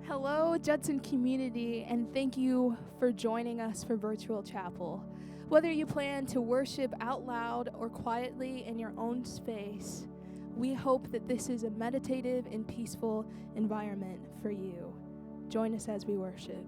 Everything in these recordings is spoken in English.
Hello, Judson community, and thank you for joining us for Virtual Chapel. Whether you plan to worship out loud or quietly in your own space, we hope that this is a meditative and peaceful environment for you. Join us as we worship.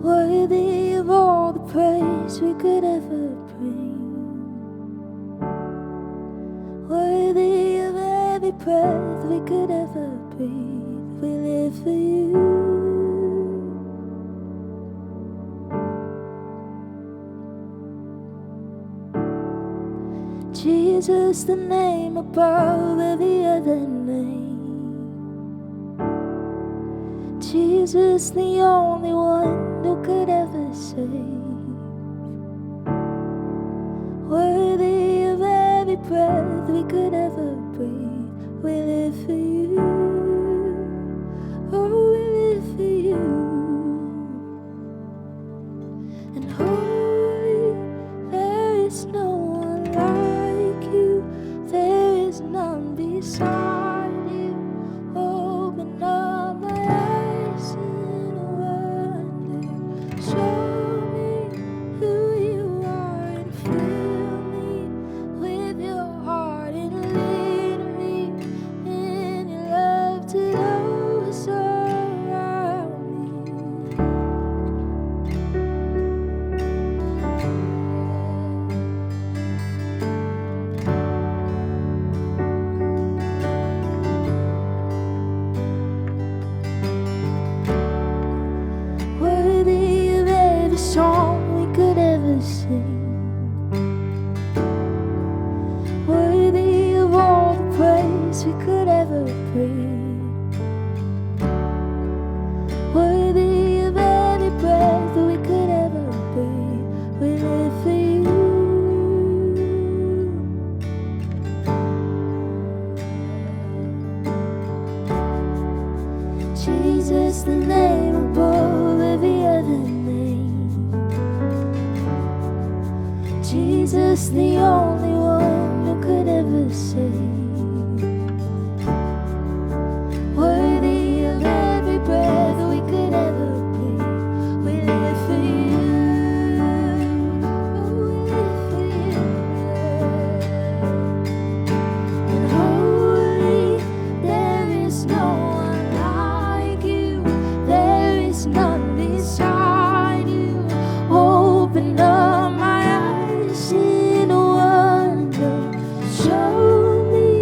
Worthy of all the praise we could ever bring, worthy of every breath we could ever breathe. We live for you. Jesus, the name above every other name. Jesus, the only one who could ever save. Worthy of every breath we could ever breathe. We live for you. Oh, we live for you. And holy, there is no one like you. There is none beside you. Open up my eyes in wonder. Show me who you are and fill me with your heart and lead me in your love to those around me. Worthy of every song we could ever sing. Worthy of all the praise we could ever bring. Worthy of every breath that we could ever breathe. We live for you. Jesus, the name above every other name. Jesus, the only one who could ever save. Worthy of every breath that we could ever breathe. We live for you. Oh, we live for you. And holy, there is no one like you. There is none beside you. Open up my eyes in wonder. Show me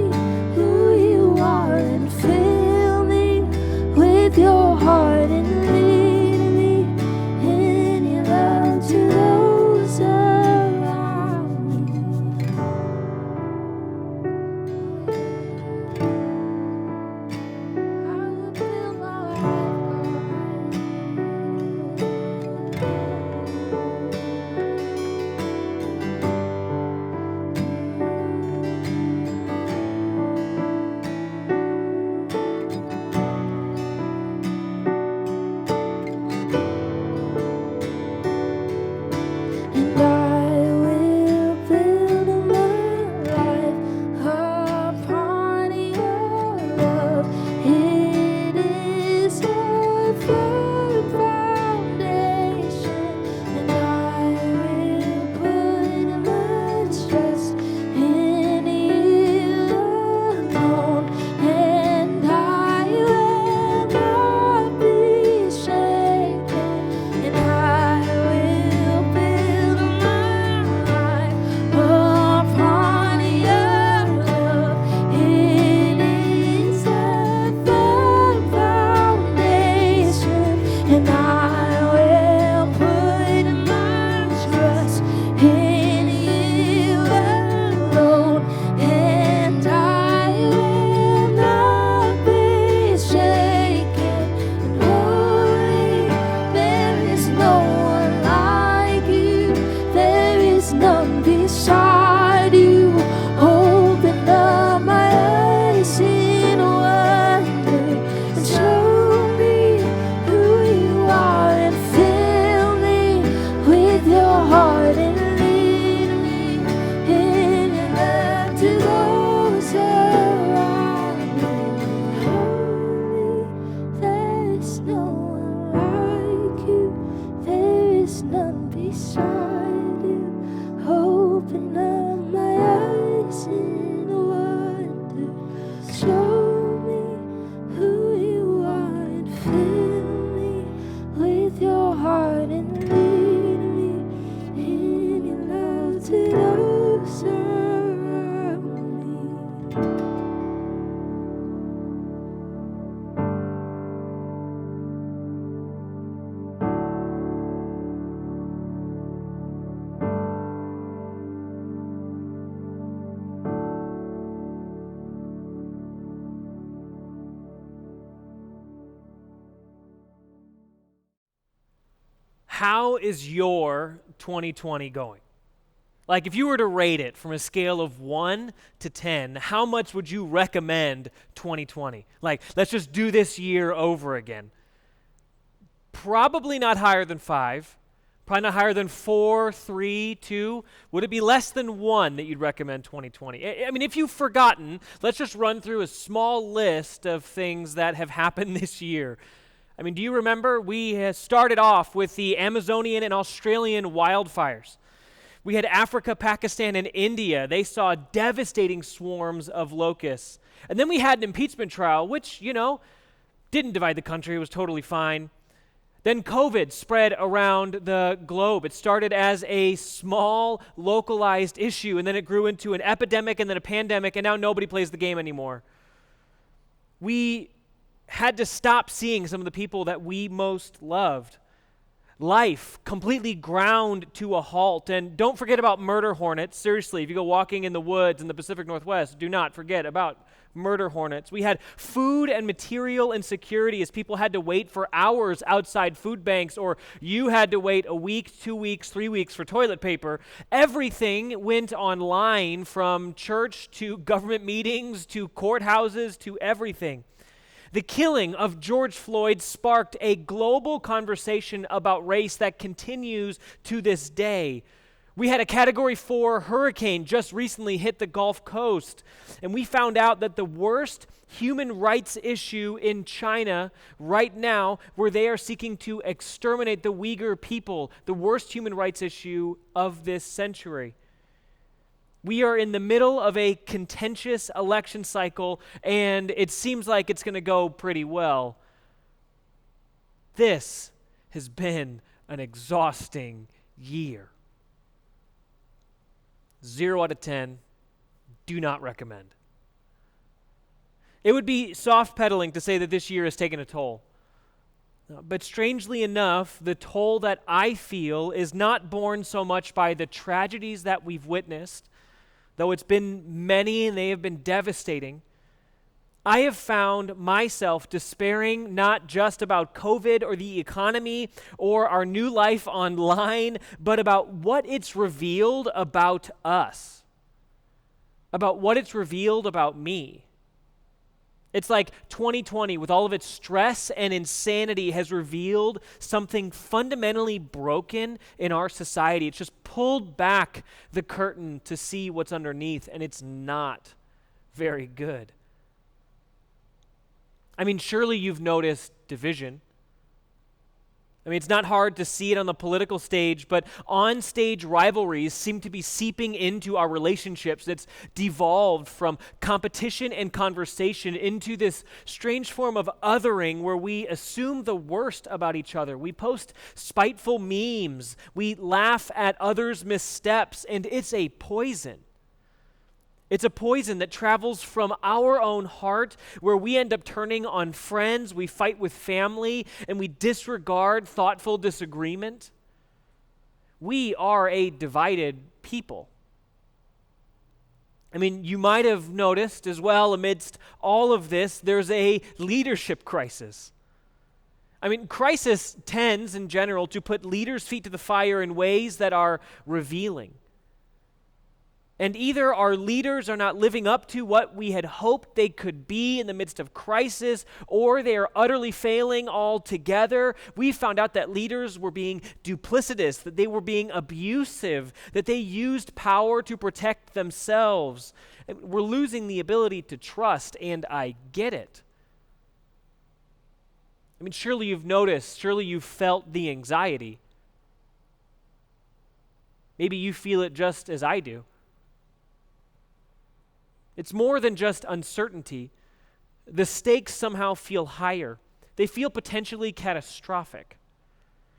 how is your 2020 going? Like, if you were to rate it from a scale of 1 to 10, how much would you recommend 2020? Like, let's just do this year over again. Probably not higher than 5. Probably not higher than 4, 3, 2. Would it be less than 1 that you'd recommend 2020? I mean, if you've forgotten, let's just run through a small list of things that have happened this year. I mean, do you remember? We started off with the Amazonian and Australian wildfires. We had Africa, Pakistan, and India. They saw devastating swarms of locusts. And then we had an impeachment trial, which, didn't divide the country. It was totally fine. Then COVID spread around the globe. It started as a small, localized issue, and then it grew into an epidemic and then a pandemic, and now nobody plays the game anymore. We had to stop seeing some of the people that we most loved. Life completely ground to a halt. And don't forget about murder hornets. Seriously, if you go walking in the woods in the Pacific Northwest, do not forget about murder hornets. We had food and material insecurity as people had to wait for hours outside food banks, or you had to wait a week, 2 weeks, 3 weeks for toilet paper. Everything went online, from church to government meetings to courthouses to everything. The killing of George Floyd sparked a global conversation about race that continues to this day. We had a Category 4 hurricane just recently hit the Gulf Coast, and we found out that the worst human rights issue in China right now, where they are seeking to exterminate the Uyghur people, the worst human rights issue of this century. We are in the middle of a contentious election cycle, and it seems like it's going to go pretty well. This has been an exhausting year. 0 out of 10, do not recommend. It would be soft pedaling to say that this year has taken a toll. But strangely enough, the toll that I feel is not borne so much by the tragedies that we've witnessed, though it's been many and they have been devastating. I have found myself despairing not just about COVID or the economy or our new life online, but about what it's revealed about us, about what it's revealed about me. It's like 2020, with all of its stress and insanity, has revealed something fundamentally broken in our society. It's just pulled back the curtain to see what's underneath, and it's not very good. I mean, surely you've noticed division. I mean, it's not hard to see it on the political stage, but on-stage rivalries seem to be seeping into our relationships. It's devolved from competition and conversation into this strange form of othering where we assume the worst about each other. We post spiteful memes. We laugh at others' missteps, and it's a poison. It's a poison that travels from our own heart, where we end up turning on friends, we fight with family, and we disregard thoughtful disagreement. We are a divided people. I mean, you might have noticed as well, amidst all of this, there's a leadership crisis. I mean, crisis tends, in general, to put leaders' feet to the fire in ways that are revealing. And either our leaders are not living up to what we had hoped they could be in the midst of crisis, or they are utterly failing altogether. We found out that leaders were being duplicitous, that they were being abusive, that they used power to protect themselves. And we're losing the ability to trust, and I get it. I mean, surely you've noticed, surely you've felt the anxiety. Maybe you feel it just as I do. It's more than just uncertainty. The stakes somehow feel higher. They feel potentially catastrophic.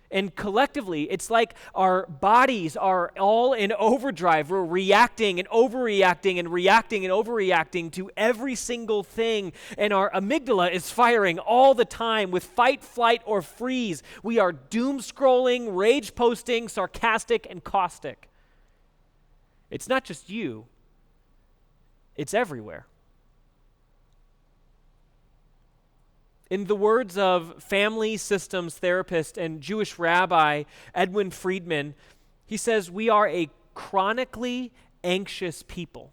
And collectively, it's like our bodies are all in overdrive. We're reacting and overreacting and reacting and overreacting to every single thing. And our amygdala is firing all the time with fight, flight, or freeze. We are doom scrolling, rage posting, sarcastic, and caustic. It's not just you. It's everywhere. In the words of family systems therapist and Jewish rabbi Edwin Friedman, he says, we are a chronically anxious people.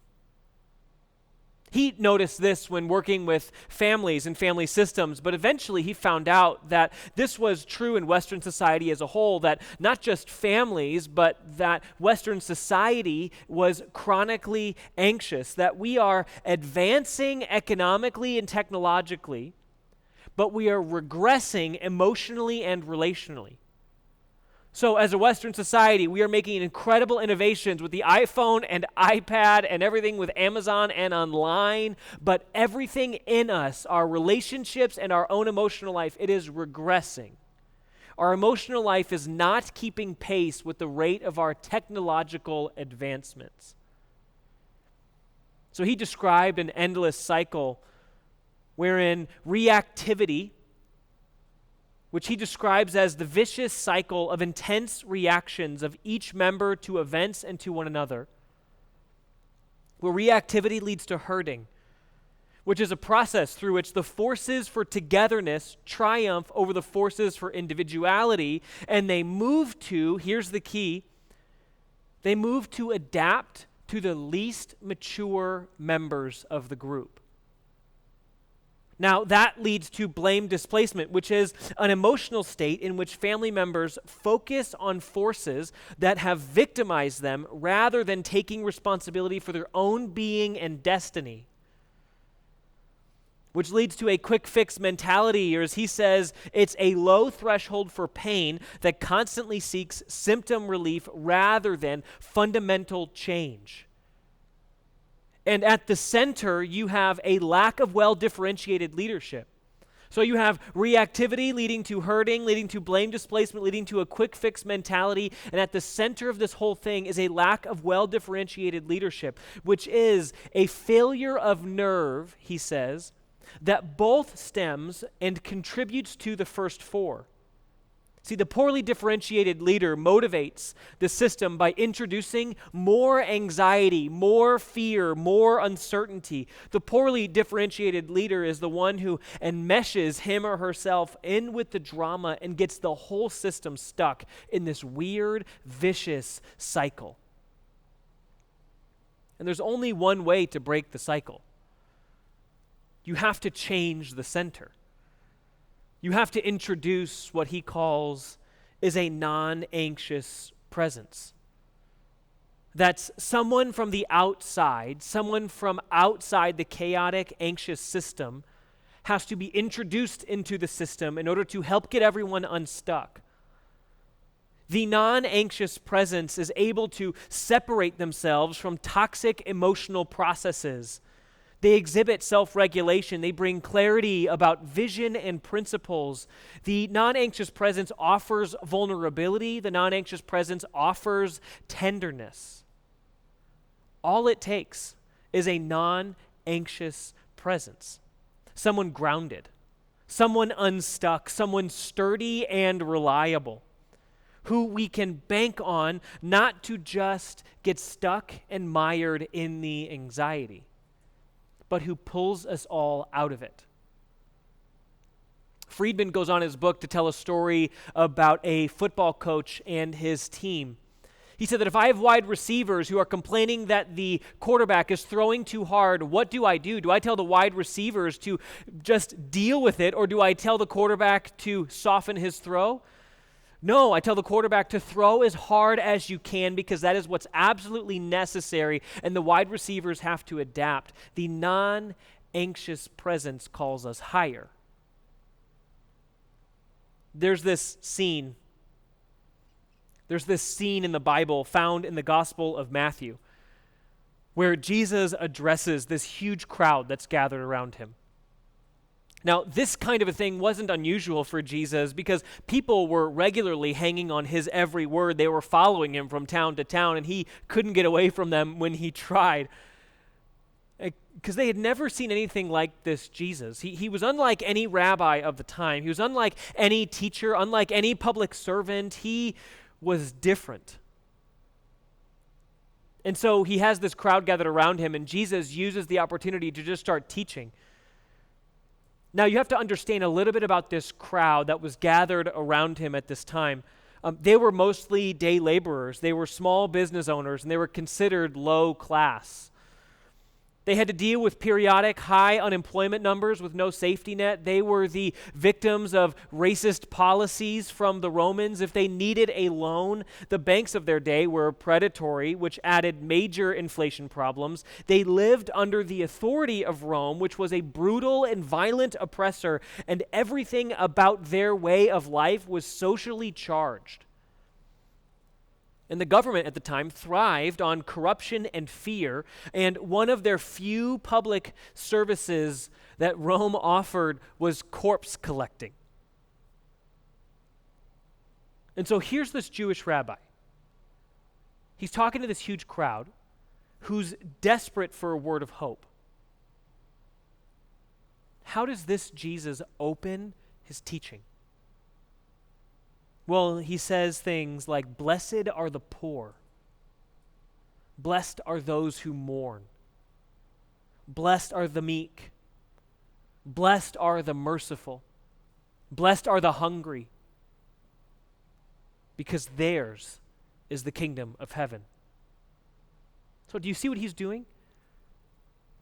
He noticed this when working with families and family systems, but eventually he found out that this was true in Western society as a whole, that not just families, but that Western society was chronically anxious, that we are advancing economically and technologically, but we are regressing emotionally and relationally. So as a Western society, we are making incredible innovations with the iPhone and iPad and everything with Amazon and online, but everything in us, our relationships and our own emotional life, it is regressing. Our emotional life is not keeping pace with the rate of our technological advancements. So he described an endless cycle wherein reactivity, which he describes as the vicious cycle of intense reactions of each member to events and to one another, where reactivity leads to herding, which is a process through which the forces for togetherness triumph over the forces for individuality, and they move to, here's the key, they move to adapt to the least mature members of the group. Now, that leads to blame displacement, which is an emotional state in which family members focus on forces that have victimized them rather than taking responsibility for their own being and destiny, which leads to a quick fix mentality, or as he says, it's a low threshold for pain that constantly seeks symptom relief rather than fundamental change. And at the center, you have a lack of well-differentiated leadership. So you have reactivity leading to herding, leading to blame displacement, leading to a quick fix mentality. And at the center of this whole thing is a lack of well-differentiated leadership, which is a failure of nerve, he says, that both stems and contributes to the first four. See, the poorly differentiated leader motivates the system by introducing more anxiety, more fear, more uncertainty. The poorly differentiated leader is the one who enmeshes him or herself in with the drama and gets the whole system stuck in this weird, vicious cycle. And there's only one way to break the cycle. You have to change the center. You have to introduce what he calls is a non-anxious presence. That's someone from the outside, someone from outside the chaotic, anxious system has to be introduced into the system in order to help get everyone unstuck. The non-anxious presence is able to separate themselves from toxic emotional processes. They exhibit self-regulation. They bring clarity about vision and principles. The non-anxious presence offers vulnerability. The non-anxious presence offers tenderness. All it takes is a non-anxious presence. Someone grounded, someone unstuck, someone sturdy and reliable, who we can bank on not to just get stuck and mired in the anxiety, but who pulls us all out of it. Friedman goes on in his book to tell a story about a football coach and his team. He said that if I have wide receivers who are complaining that the quarterback is throwing too hard, what do? Do I tell the wide receivers to just deal with it, or do I tell the quarterback to soften his throw? No, I tell the quarterback to throw as hard as you can because that is what's absolutely necessary, and the wide receivers have to adapt. The non-anxious presence calls us higher. There's this scene in the Bible found in the Gospel of Matthew where Jesus addresses this huge crowd that's gathered around him. Now, this kind of a thing wasn't unusual for Jesus because people were regularly hanging on his every word. They were following him from town to town, and he couldn't get away from them when he tried, because they had never seen anything like this Jesus. He was unlike any rabbi of the time. He was unlike any teacher, unlike any public servant. He was different. And so he has this crowd gathered around him, and Jesus uses the opportunity to just start teaching. Now, you have to understand a little bit about this crowd that was gathered around him at this time. They were mostly day laborers. They were small business owners, and they were considered low class. They had to deal with periodic high unemployment numbers with no safety net. They were the victims of racist policies from the Romans. If they needed a loan, the banks of their day were predatory, which added major inflation problems. They lived under the authority of Rome, which was a brutal and violent oppressor, and everything about their way of life was socially charged. And the government at the time thrived on corruption and fear, and one of their few public services that Rome offered was corpse collecting. And so here's this Jewish rabbi. He's talking to this huge crowd who's desperate for a word of hope. How does this Jesus open his teaching? Well, he says things like, "Blessed are the poor. Blessed are those who mourn. Blessed are the meek. Blessed are the merciful. Blessed are the hungry, because theirs is the kingdom of heaven." So do you see what he's doing?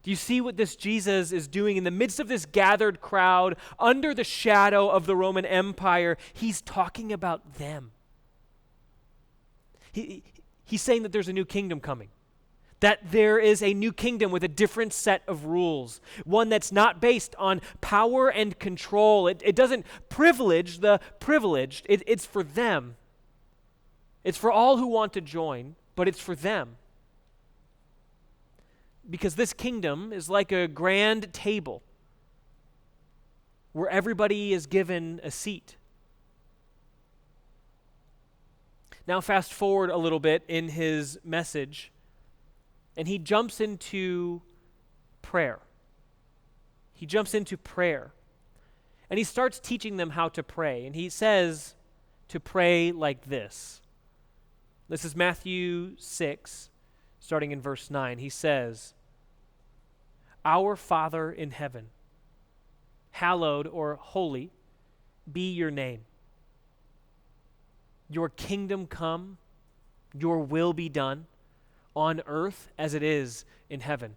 Do you see what this Jesus is doing in the midst of this gathered crowd under the shadow of the Roman Empire? He's talking about them. He's saying that there's a new kingdom coming, that there is a new kingdom with a different set of rules, one that's not based on power and control. It doesn't privilege the privileged. It's for them. It's for all who want to join, but it's for them. Because this kingdom is like a grand table where everybody is given a seat. Now fast forward a little bit in his message, and he jumps into prayer. He jumps into prayer, and he starts teaching them how to pray. And he says to pray like this. This is Matthew 6, starting in verse 9. He says, "Our Father in heaven, hallowed or holy be your name. Your kingdom come, your will be done, on earth as it is in heaven.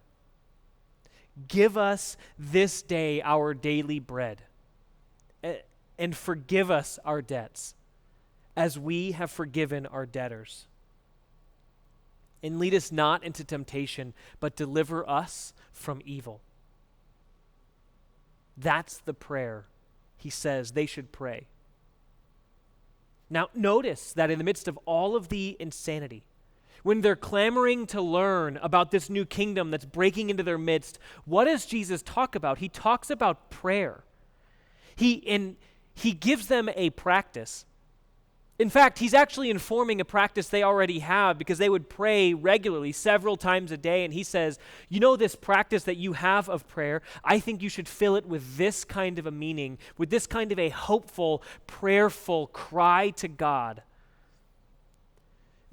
Give us this day our daily bread, and forgive us our debts, as we have forgiven our debtors. And lead us not into temptation, but deliver us from evil." That's the prayer he says they should pray. Now, notice that in the midst of all of the insanity, when they're clamoring to learn about this new kingdom that's breaking into their midst, what does Jesus talk about? He talks about prayer. He gives them a practice. In fact, he's actually informing a practice they already have, because they would pray regularly several times a day. And he says, you know, this practice that you have of prayer, I think you should fill it with this kind of a meaning, with this kind of a hopeful, prayerful cry to God.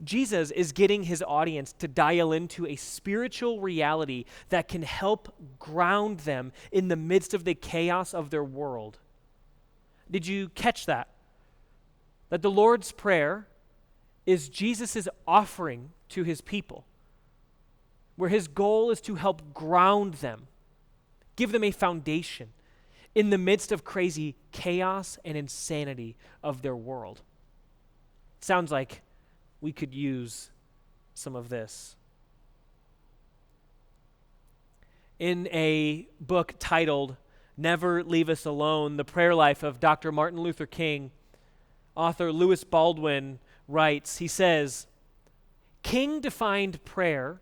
Jesus is getting his audience to dial into a spiritual reality that can help ground them in the midst of the chaos of their world. Did you catch that? That the Lord's Prayer is Jesus' offering to his people, where his goal is to help ground them, give them a foundation in the midst of crazy chaos and insanity of their world. It sounds like we could use some of this. In a book titled "Never Leave Us Alone: The Prayer Life of Dr. Martin Luther King," author Lewis Baldwin writes, he says, "King defined prayer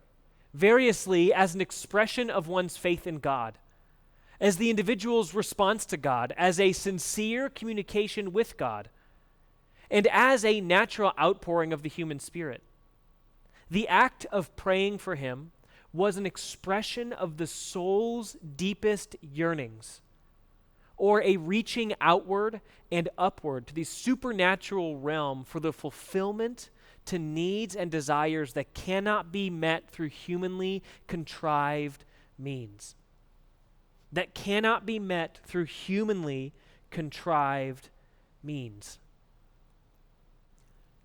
variously as an expression of one's faith in God, as the individual's response to God, as a sincere communication with God, and as a natural outpouring of the human spirit. The act of praying for him was an expression of the soul's deepest yearnings, or a reaching outward and upward to the supernatural realm for the fulfillment to needs and desires that cannot be met through humanly contrived means." that cannot be met through humanly contrived means.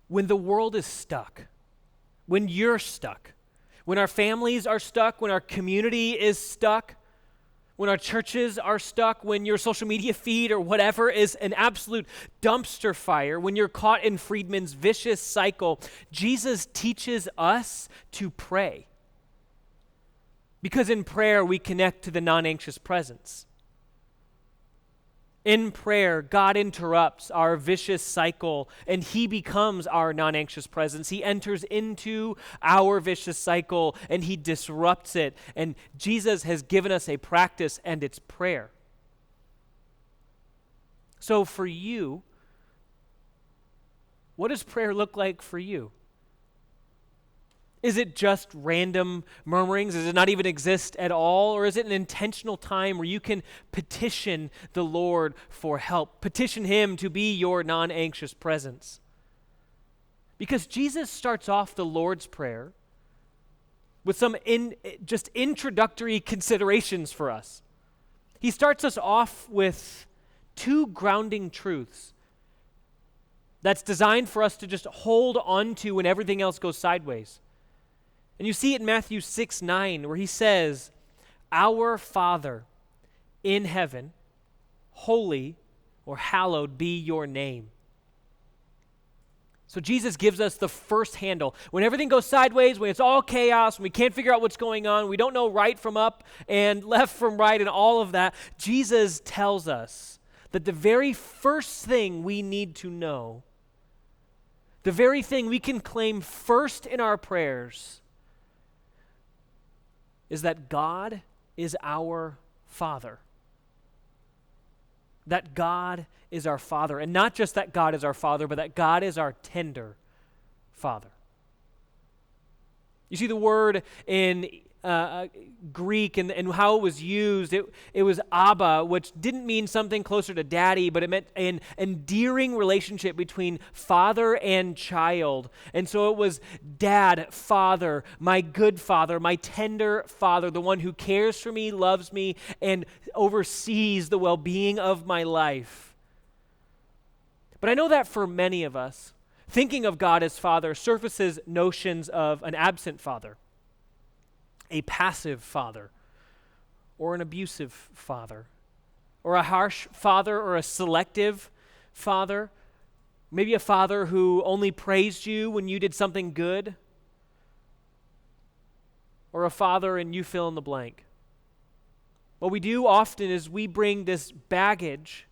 When the world is stuck, when you're stuck, when our families are stuck, when our community is stuck, when our churches are stuck, when your social media feed or whatever is an absolute dumpster fire, when you're caught in Friedman's vicious cycle, Jesus teaches us to pray. Because in prayer, we connect to the non-anxious presence. In prayer, God interrupts our vicious cycle and he becomes our non-anxious presence. He enters into our vicious cycle and he disrupts it. And Jesus has given us a practice, and it's prayer. So for you, what does prayer look like for you? Is it just random murmurings? Does it not even exist at all? Or is it an intentional time where you can petition the Lord for help? Petition him to be your non-anxious presence. Because Jesus starts off the Lord's Prayer with some just introductory considerations for us. He starts us off with two grounding truths that's designed for us to just hold on to when everything else goes sideways. And you see it in Matthew 6:9, where he says, "Our Father in heaven, holy or hallowed be your name." So Jesus gives us the first handle. When everything goes sideways, when it's all chaos, when we can't figure out what's going on, we don't know right from up and left from right and all of that, Jesus tells us that the very first thing we need to know, the very thing we can claim first in our prayers, is that God is our Father. That God is our Father. And not just that God is our Father, but that God is our tender Father. You see the word in Greek and how it was used, it was Abba, which didn't mean something closer to daddy, but it meant an endearing relationship between father and child. And so it was dad, father, my good father, my tender father, the one who cares for me, loves me, and oversees the well-being of my life. But I know that for many of us, thinking of God as Father surfaces notions of an absent father, a passive father, or an abusive father, or a harsh father, or a selective father, maybe a father who only praised you when you did something good, or a father and you fill in the blank. What we do often is we bring this baggage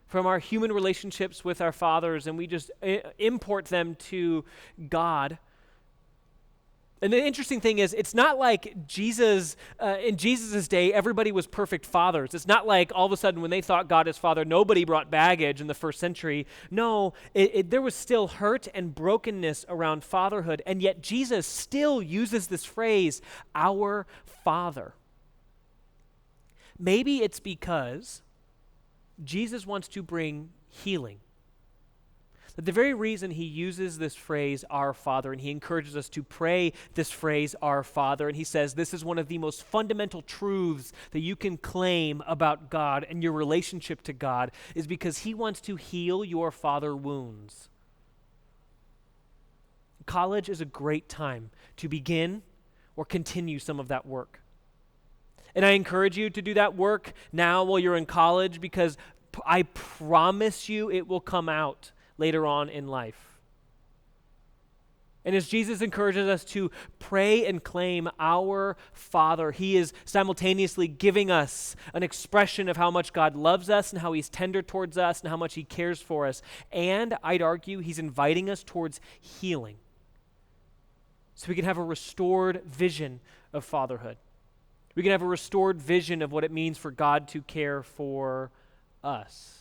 from our human relationships with our fathers and we just import them to God. And the interesting thing is, it's not like Jesus, in Jesus' day, everybody was perfect fathers. It's not like all of a sudden when they thought God as Father, nobody brought baggage in the first century. No, there was still hurt and brokenness around fatherhood, and yet Jesus still uses this phrase, our Father. Maybe it's because Jesus wants to bring healing. That the very reason he uses this phrase, our Father, and he encourages us to pray this phrase, our Father, and he says this is one of the most fundamental truths that you can claim about God and your relationship to God, is because he wants to heal your father wounds. College is a great time to begin or continue some of that work. And I encourage you to do that work now while you're in college, because I promise you it will come out later on in life. And as Jesus encourages us to pray and claim our Father, he is simultaneously giving us an expression of how much God loves us and how he's tender towards us and how much he cares for us. And I'd argue he's inviting us towards healing so we can have a restored vision of fatherhood. We can have a restored vision of what it means for God to care for us.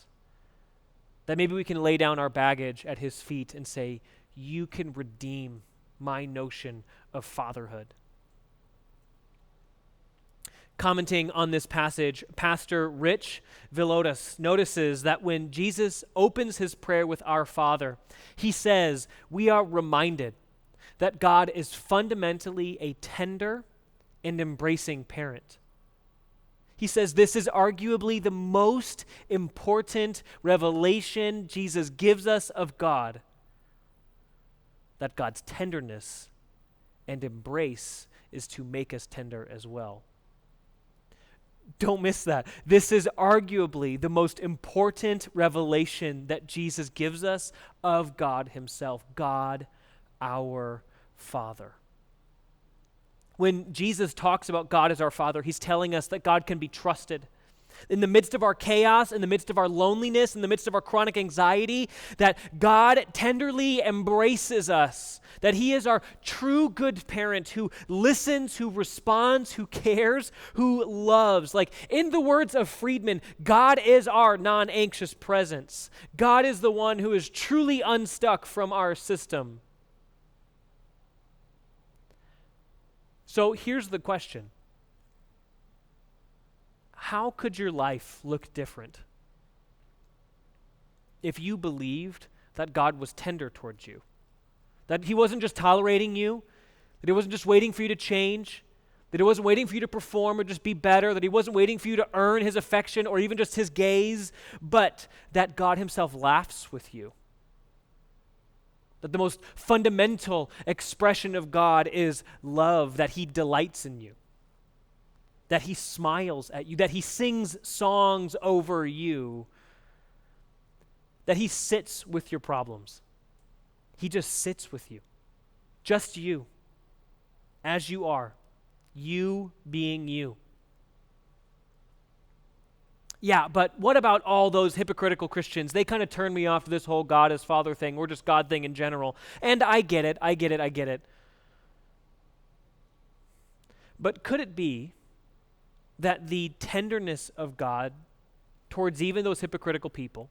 That maybe we can lay down our baggage at his feet and say, you can redeem my notion of fatherhood. Commenting on this passage, Pastor Rich Villodas notices that when Jesus opens his prayer with our Father, he says, we are reminded that God is fundamentally a tender and embracing parent. He says this is arguably the most important revelation Jesus gives us of God, that God's tenderness and embrace is to make us tender as well. Don't miss that. This is arguably the most important revelation that Jesus gives us of God himself, God our Father. When Jesus talks about God as our Father, he's telling us that God can be trusted. In the midst of our chaos, in the midst of our loneliness, in the midst of our chronic anxiety, that God tenderly embraces us, that he is our true good parent who listens, who responds, who cares, who loves. Like in the words of Friedman, God is our non-anxious presence. God is the one who is truly unstuck from our system. So here's the question. How could your life look different if you believed that God was tender towards you? That he wasn't just tolerating you, that he wasn't just waiting for you to change, that he wasn't waiting for you to perform or just be better, that he wasn't waiting for you to earn his affection or even just his gaze, but that God himself laughs with you. That the most fundamental expression of God is love, that he delights in you, that he smiles at you, that he sings songs over you, that he sits with your problems. He just sits with you, just you, as you are, you being you. Yeah, but what about all those hypocritical Christians? They kind of turn me off to this whole God as Father thing, or just God thing in general. And I get it. But could it be that the tenderness of God towards even those hypocritical people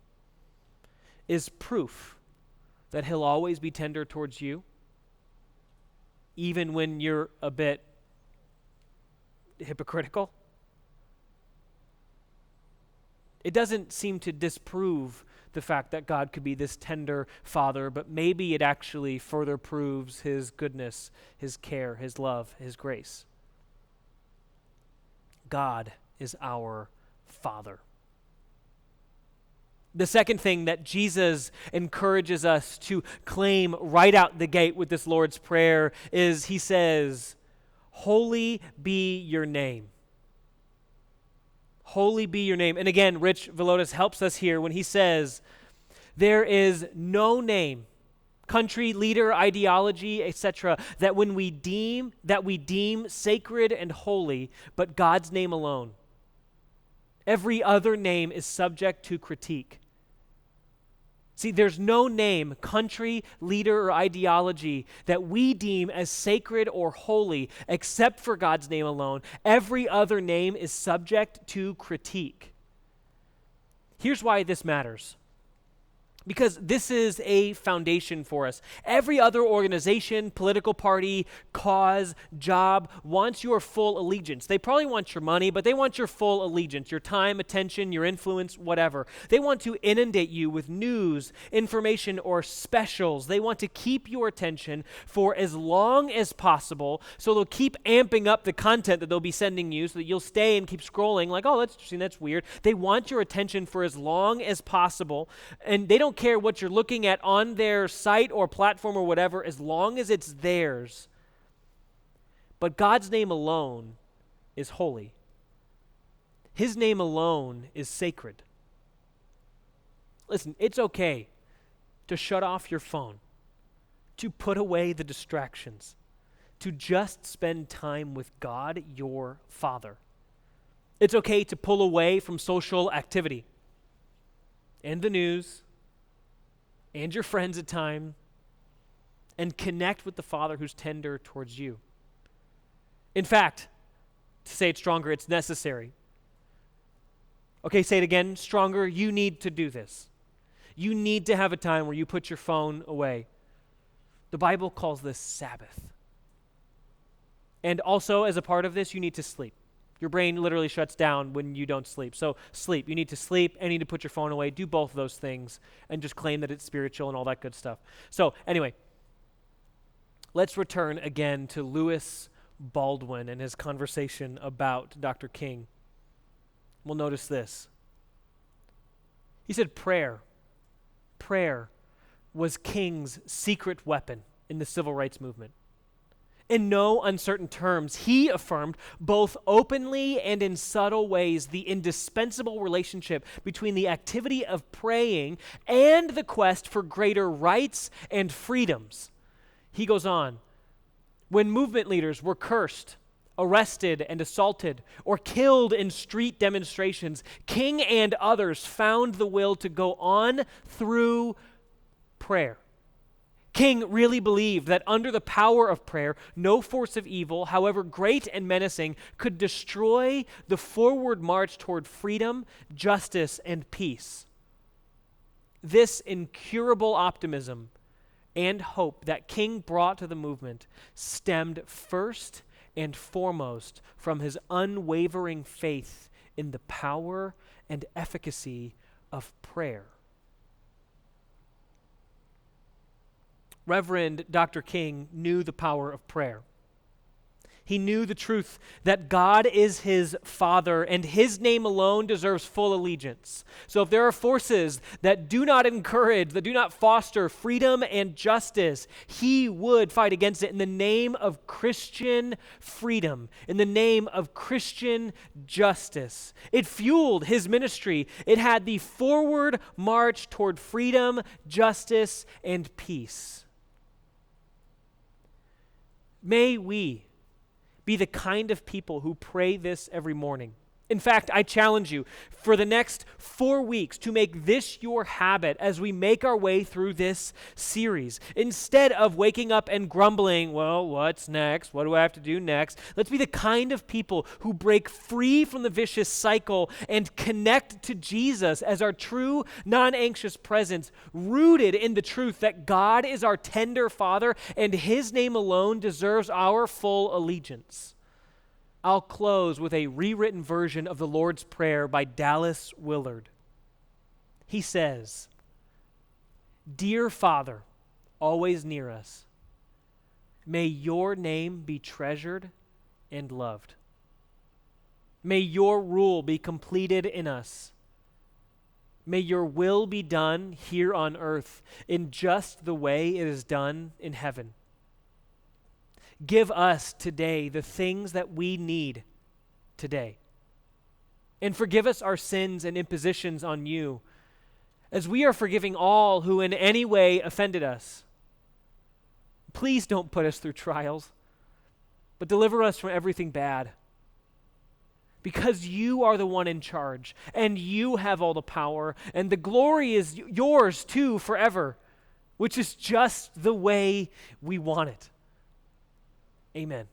is proof that he'll always be tender towards you, even when you're a bit hypocritical? It doesn't seem to disprove the fact that God could be this tender Father, but maybe it actually further proves his goodness, his care, his love, his grace. God is our Father. The second thing that Jesus encourages us to claim right out the gate with this Lord's Prayer is he says, "Holy be your name." Holy be your name. And again, Rich Velotis helps us here when he says, there is no name, country, leader, ideology, etc., that we deem sacred and holy, but God's name alone. Every other name is subject to critique. See, there's no name, country, leader, or ideology that we deem as sacred or holy except for God's name alone. Every other name is subject to critique. Here's why this matters. Because this is a foundation for us. Every other organization, political party, cause, job wants your full allegiance. They probably want your money, but they want your full allegiance, your time, attention, your influence, whatever. They want to inundate you with news, information, or specials. They want to keep your attention for as long as possible, so they'll keep amping up the content that they'll be sending you so that you'll stay and keep scrolling like, oh, that's interesting, that's weird. They want your attention for as long as possible, and they don't care what you're looking at on their site or platform or whatever, as long as it's theirs. But God's name alone is holy. His name alone is sacred. Listen, it's okay to shut off your phone, to put away the distractions, to just spend time with God, your Father. It's okay to pull away from social activity and the news and your friends at times, and connect with the Father who's tender towards you. In fact, to say it stronger, it's necessary. Okay, say it again, stronger. You need to do this. You need to have a time where you put your phone away. The Bible calls this Sabbath. And also, as a part of this, you need to sleep. Your brain literally shuts down when you don't sleep. So sleep. You need to sleep and you need to put your phone away. Do both of those things and just claim that it's spiritual and all that good stuff. So anyway, let's return again to Lewis Baldwin and his conversation about Dr. King. will notice this. He said prayer was King's secret weapon in the civil rights movement. In no uncertain terms, he affirmed both openly and in subtle ways the indispensable relationship between the activity of praying and the quest for greater rights and freedoms. He goes on, when movement leaders were cursed, arrested and assaulted, or killed in street demonstrations, King and others found the will to go on through prayer. King really believed that under the power of prayer, no force of evil, however great and menacing, could destroy the forward march toward freedom, justice, and peace. This incurable optimism and hope that King brought to the movement stemmed first and foremost from his unwavering faith in the power and efficacy of prayer. Reverend Dr. King knew the power of prayer. He knew the truth that God is his Father and his name alone deserves full allegiance. So if there are forces that do not encourage, that do not foster freedom and justice, he would fight against it in the name of Christian freedom, in the name of Christian justice. It fueled his ministry. It had the forward march toward freedom, justice, and peace. May we be the kind of people who pray this every morning. In fact, I challenge you for the next 4 weeks to make this your habit as we make our way through this series. Instead of waking up and grumbling, well, what's next? What do I have to do next? Let's be the kind of people who break free from the vicious cycle and connect to Jesus as our true, non-anxious presence, rooted in the truth that God is our tender Father and his name alone deserves our full allegiance. I'll close with a rewritten version of the Lord's Prayer by Dallas Willard. He says, "Dear Father, always near us, may your name be treasured and loved. May your rule be completed in us. May your will be done here on earth in just the way it is done in heaven. Give us today the things that we need today. And forgive us our sins and impositions on you, as we are forgiving all who in any way offended us. Please don't put us through trials, but deliver us from everything bad. Because you are the one in charge, and you have all the power, and the glory is yours too forever, which is just the way we want it. Amen.